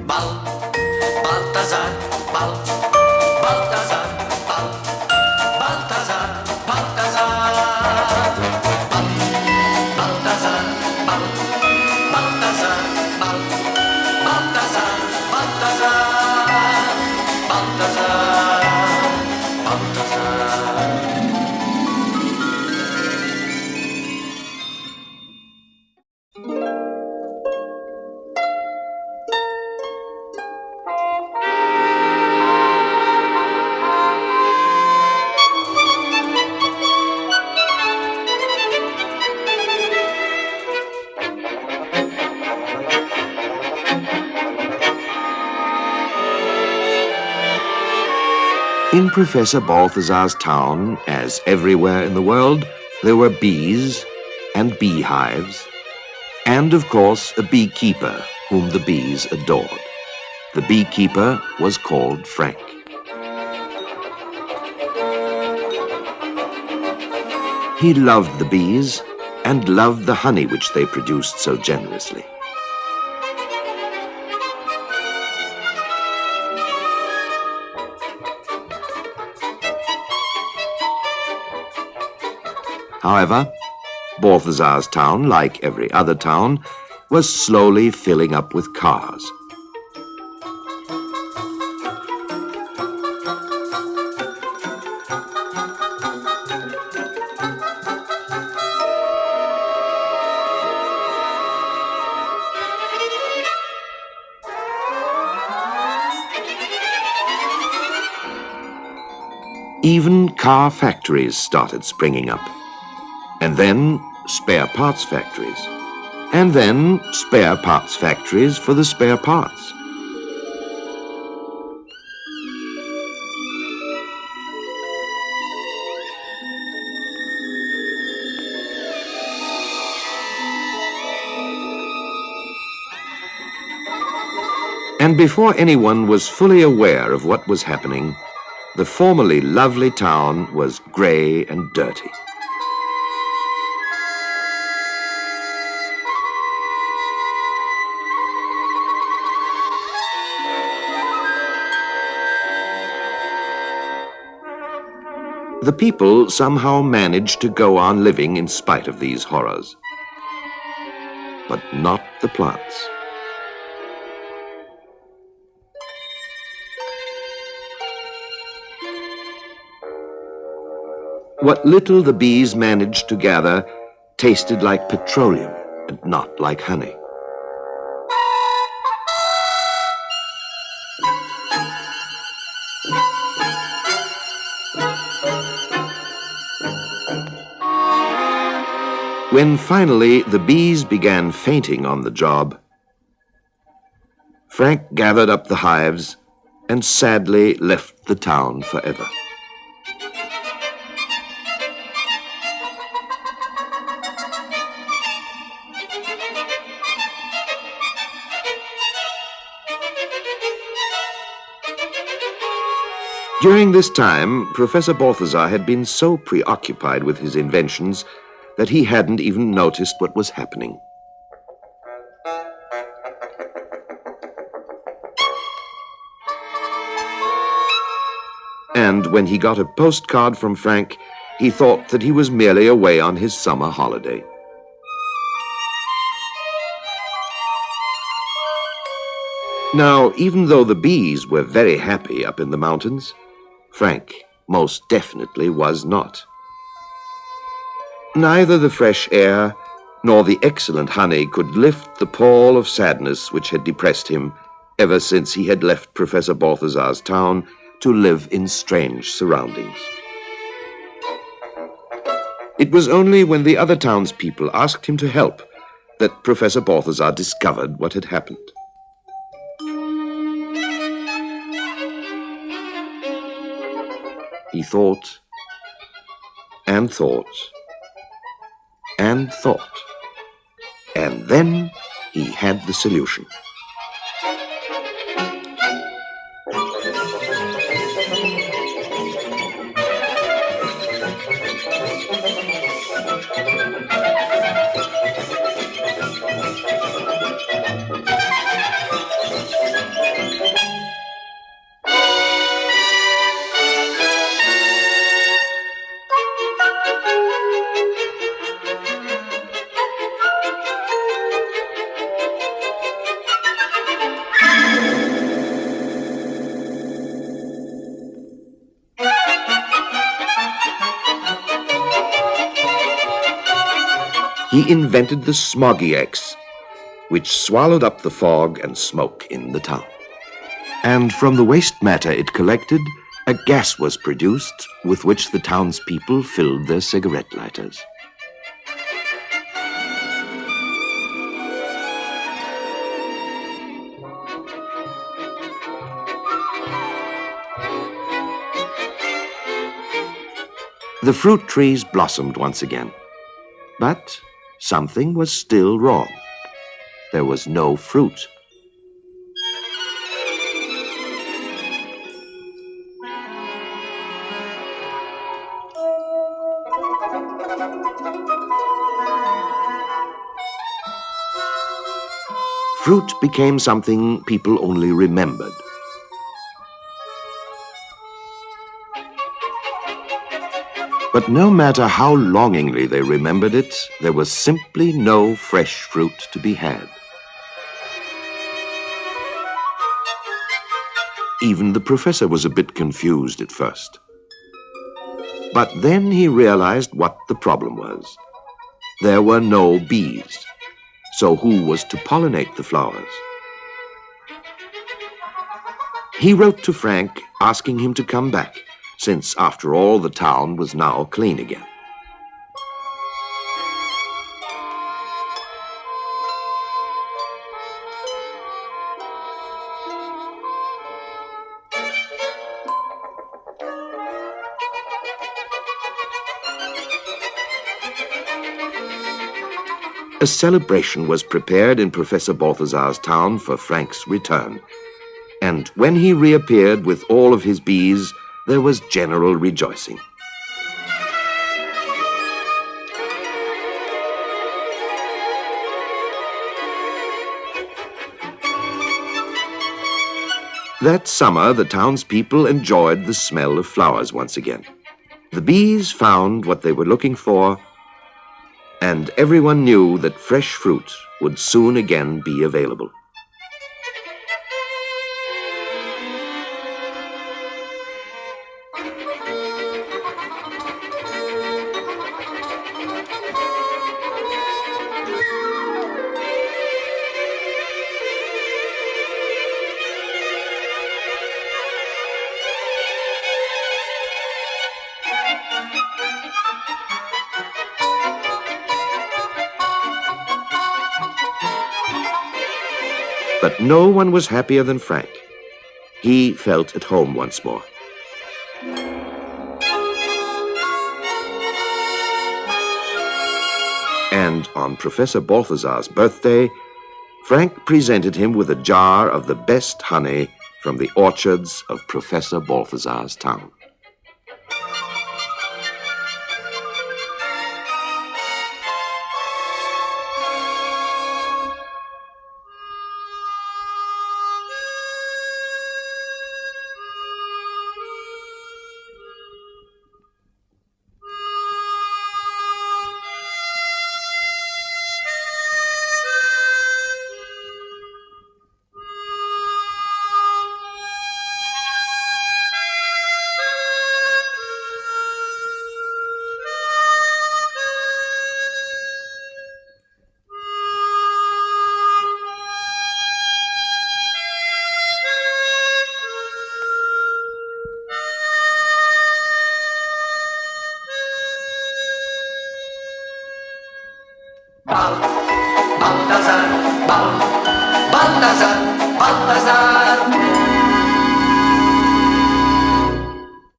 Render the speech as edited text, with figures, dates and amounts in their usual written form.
Bal, Balthazar, Bal, Balthazar, Bal, Balthazar, Balthazar, Bal, Balthazar, Bal, Balthazar, Bal, Balthazar, Balthazar, Balthazar, Balthazar. In Professor Balthazar's town, as everywhere in the world, there were bees and beehives, and of course a beekeeper whom the bees adored. The beekeeper was called Frank. He loved the bees and loved the honey which they produced so generously. However, Balthazar's town, like every other town, was slowly filling up with cars. Even car factories started springing up. And then spare parts factories. And then spare parts factories for the spare parts. And before anyone was fully aware of what was happening, the formerly lovely town was grey and dirty. The people somehow managed to go on living in spite of these horrors. But not the plants. What little the bees managed to gather tasted like petroleum and not like honey. When finally the bees began fainting on the job, Frank gathered up the hives and sadly left the town forever. During this time, Professor Balthazar had been so preoccupied with his inventions that he hadn't even noticed what was happening. And when he got a postcard from Frank, he thought that he was merely away on his summer holiday. Now, even though the bees were very happy up in the mountains, Frank most definitely was not. Neither the fresh air nor the excellent honey could lift the pall of sadness which had depressed him ever since he had left Professor Balthazar's town to live in strange surroundings. It was only when the other townspeople asked him to help that Professor Balthazar discovered what had happened. He thought and thought and thought, and then he had the solution. He invented the smoggy X, which swallowed up the fog and smoke in the town. And from the waste matter it collected, a gas was produced with which the townspeople filled their cigarette lighters. The fruit trees blossomed once again, but something was still wrong. There was no fruit. Fruit became something people only remembered. But no matter how longingly they remembered it, there was simply no fresh fruit to be had. Even the professor was a bit confused at first. But then he realized what the problem was. There were no bees. So who was to pollinate the flowers? He wrote to Frank asking him to come back, since after all the town was now clean again. A celebration was prepared in Professor Balthazar's town for Frank's return. And when he reappeared with all of his bees, there was general rejoicing. That summer, the townspeople enjoyed the smell of flowers once again. The bees found what they were looking for, and everyone knew that fresh fruit would soon again be available. But no one was happier than Frank. He felt at home once more. And on Professor Balthazar's birthday, Frank presented him with a jar of the best honey from the orchards of Professor Balthazar's town. Balthazar, Balthazar, Balthazar,